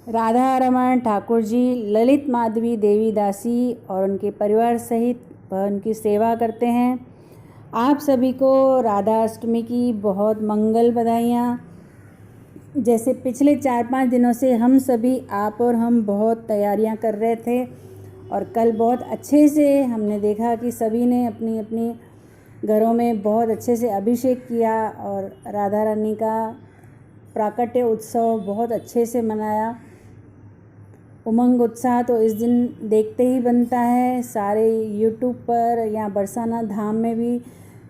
राधा रमन ठाकुर जी ललित माधवी देवी दासी और उनके परिवार सहित वह उनकी सेवा करते हैं। आप सभी को राधा अष्टमी की बहुत मंगल बधाइयाँ। जैसे पिछले 4-5 दिनों से हम सभी आप और हम बहुत तैयारियां कर रहे थे और कल बहुत अच्छे से हमने देखा कि सभी ने अपनी अपनी घरों में बहुत अच्छे से अभिषेक किया और राधा रानी का प्राकट्य उत्सव बहुत अच्छे से मनाया। उमंग उत्साह तो इस दिन देखते ही बनता है। सारे यूट्यूब पर या बरसाना धाम में भी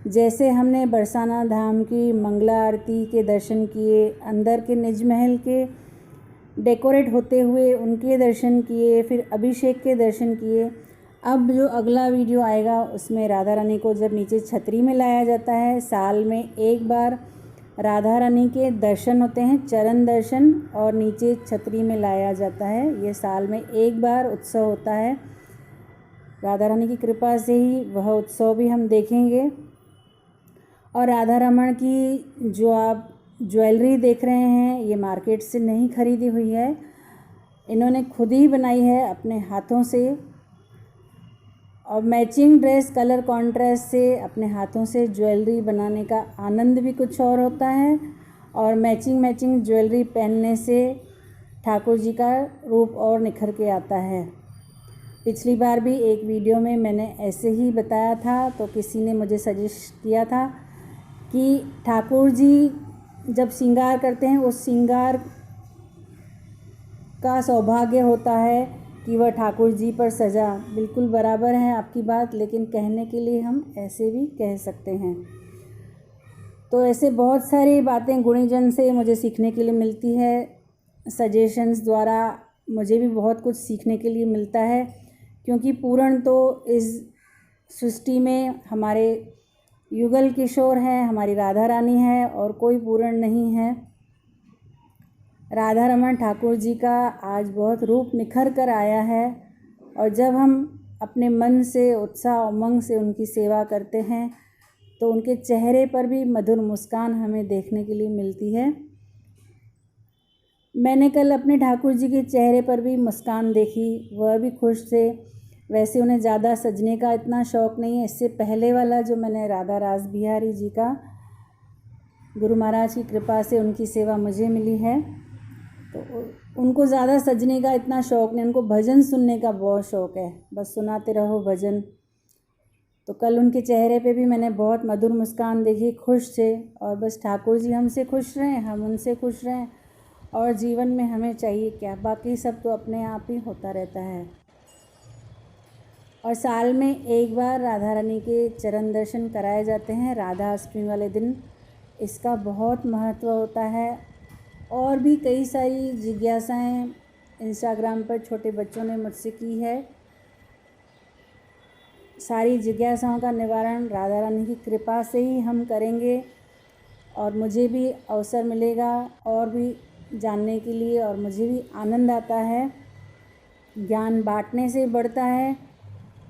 जैसे हमने बरसाना धाम की मंगला आरती के दर्शन किए, अंदर के निज महल के डेकोरेट होते हुए उनके दर्शन किए, फिर अभिषेक के दर्शन किए। अब जो अगला वीडियो आएगा उसमें राधा रानी को जब नीचे छतरी में लाया जाता है, साल में एक बार राधा रानी के दर्शन होते हैं, चरण दर्शन, और नीचे छतरी में लाया जाता है। ये साल में एक बार उत्सव होता है। राधा रानी की कृपा से ही वह उत्सव भी हम देखेंगे। और राधा रमन की जो आप ज्वेलरी देख रहे हैं ये मार्केट से नहीं खरीदी हुई है, इन्होंने खुद ही बनाई है अपने हाथों से। और मैचिंग ड्रेस कलर कॉन्ट्रास्ट से अपने हाथों से ज्वेलरी बनाने का आनंद भी कुछ और होता है। और मैचिंग ज्वेलरी पहनने से ठाकुर जी का रूप और निखर के आता है। पिछली बार भी एक वीडियो में मैंने ऐसे ही बताया था, तो किसी ने मुझे सजेस्ट किया था कि ठाकुर जी जब श्रृंगार करते हैं उस श्रृंगार का सौभाग्य होता है कि वह ठाकुर जी पर सजा। बिल्कुल बराबर है आपकी बात, लेकिन कहने के लिए हम ऐसे भी कह सकते हैं। तो ऐसे बहुत सारी बातें गुणीजन से मुझे सीखने के लिए मिलती है। सजेशंस द्वारा मुझे भी बहुत कुछ सीखने के लिए मिलता है, क्योंकि पूर्ण तो इस सृष्टि में हमारे युगल किशोर हैं, हमारी राधा रानी है, और कोई पूर्ण नहीं है। राधा रमन ठाकुर जी का आज बहुत रूप निखर कर आया है, और जब हम अपने मन से उत्साह उमंग से उनकी सेवा करते हैं तो उनके चेहरे पर भी मधुर मुस्कान हमें देखने के लिए मिलती है। मैंने कल अपने ठाकुर जी के चेहरे पर भी मुस्कान देखी, वह भी खुश थे। वैसे उन्हें ज़्यादा सजने का इतना शौक़ नहीं है। इससे पहले वाला जो मैंने राधा रास बिहारी जी का गुरु महाराज की कृपा से उनकी सेवा मुझे मिली है, तो उनको ज़्यादा सजने का इतना शौक़ नहीं, उनको भजन सुनने का बहुत शौक़ है, बस सुनाते रहो भजन। तो कल उनके चेहरे पे भी मैंने बहुत मधुर मुस्कान देखी, खुश थे। और बस ठाकुर जी हमसे खुश रहें, हम उनसे खुश रहें, और जीवन में हमें चाहिए क्या, बाकी सब तो अपने आप ही होता रहता है। और साल में एक बार राधा रानी के चरण दर्शन कराए जाते हैं राधा अष्टमी वाले दिन, इसका बहुत महत्व होता है। और भी कई सारी जिज्ञासाएं इंस्टाग्राम पर छोटे बच्चों ने मुझसे की है। सारी जिज्ञासाओं का निवारण राधा रानी की कृपा से ही हम करेंगे, और मुझे भी अवसर मिलेगा और भी जानने के लिए, और मुझे भी आनंद आता है। ज्ञान बांटने से बढ़ता है,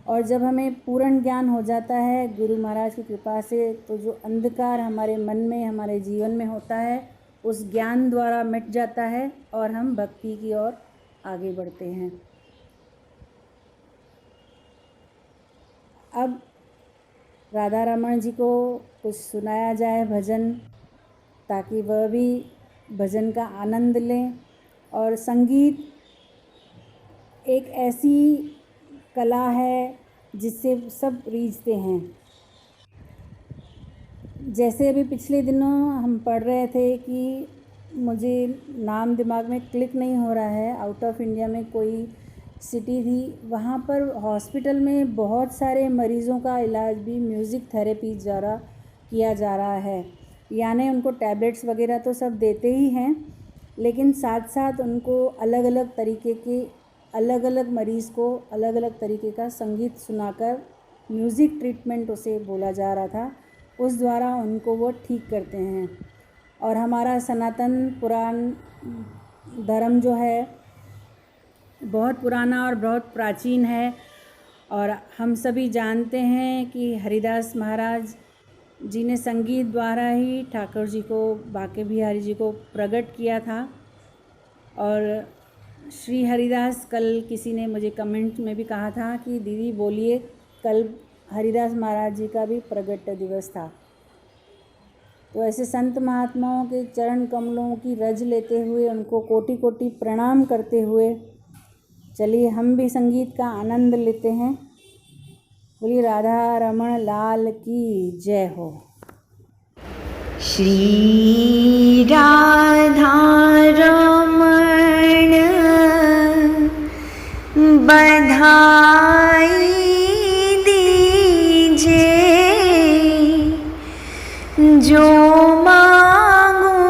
और जब हमें पूर्ण ज्ञान हो जाता है गुरु महाराज की कृपा से, तो जो अंधकार हमारे मन में हमारे जीवन में होता है उस ज्ञान द्वारा मिट जाता है, और हम भक्ति की ओर आगे बढ़ते हैं। अब राधा रमन जी को कुछ सुनाया जाए भजन, ताकि वह भी भजन का आनंद लें। और संगीत एक ऐसी कला है जिससे सब रीझते हैं। जैसे अभी पिछले दिनों हम पढ़ रहे थे कि मुझे नाम दिमाग में क्लिक नहीं हो रहा है, आउट ऑफ इंडिया में कोई सिटी थी, वहाँ पर हॉस्पिटल में बहुत सारे मरीज़ों का इलाज भी म्यूज़िक थेरेपी द्वारा किया जा रहा है। यानी उनको टैबलेट्स वगैरह तो सब देते ही हैं, लेकिन साथ साथ उनको अलग अलग तरीके के अलग अलग मरीज़ को अलग अलग तरीके का संगीत सुनाकर म्यूज़िक ट्रीटमेंट उसे बोला जा रहा था, उस द्वारा उनको वो ठीक करते हैं। और हमारा सनातन पुराण धर्म जो है बहुत पुराना और बहुत प्राचीन है, और हम सभी जानते हैं कि हरिदास महाराज जी ने संगीत द्वारा ही ठाकुर जी को, बाके बिहारी जी को प्रकट किया था। और श्री हरिदास, कल किसी ने मुझे कमेंट में भी कहा था कि दीदी बोलिए, कल हरिदास महाराज जी का भी प्रगट दिवस था। तो ऐसे संत महात्माओं के चरण कमलों की रज लेते हुए, उनको कोटि कोटि प्रणाम करते हुए चलिए हम भी संगीत का आनंद लेते हैं। बोलिए राधा रमण लाल की जय हो। श्री राधा रमण बधाई दीजिए, जो मांगूं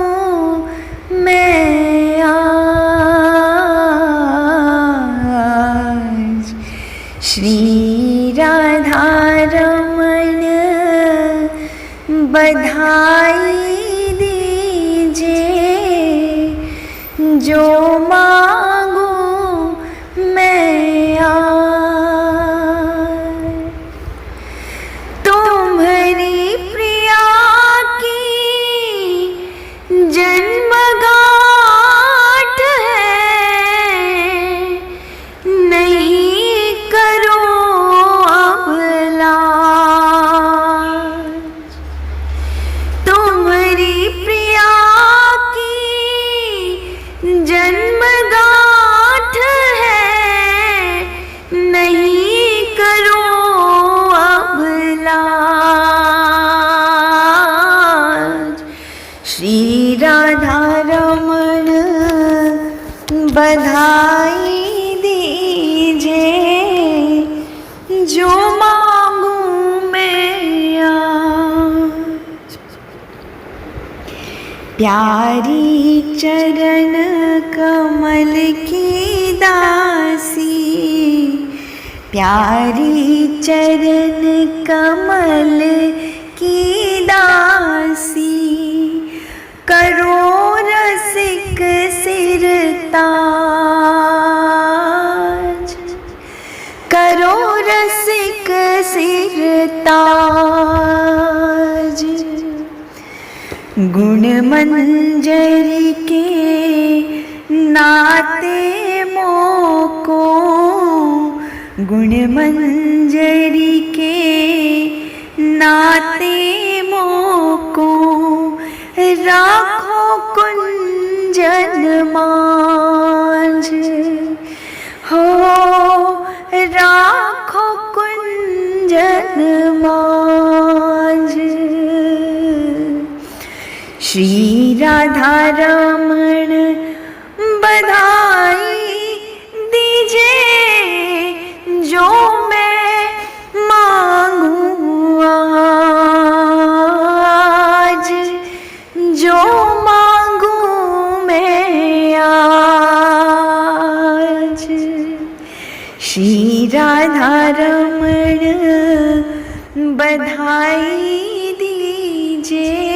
मैं आज। श्री राधा रमण बधाई दीजिए, जो मांगूं मैं आज। तुम्हारी प्रिया की जन्मगांठ है, नहीं करो अब लाज। तुम्हारी प्रिया की जन्मगांठ है, नहीं करो अब लाज। श्री राधा रमण बधाई दीजिए, जो मांगूं मैं आज। प्यारी चरण कमल की दासी, प्यारी चरण कमल की दासी, करो रसिक सिर ताज, करो रसिक सिर ताज। गुण मंजरी के नाते मोको, गुण मंजरी के नाते मोको, राखो कुंजन मांझ हो, राखो कुंजन मांझ। श्री राधा रमण बधाई दीजिए, जो मैं मांगूं आज, जो मांगूं मैं आज। श्री राधा रमण बधाई दीजिए,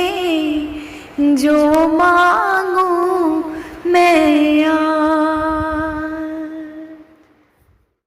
जो मां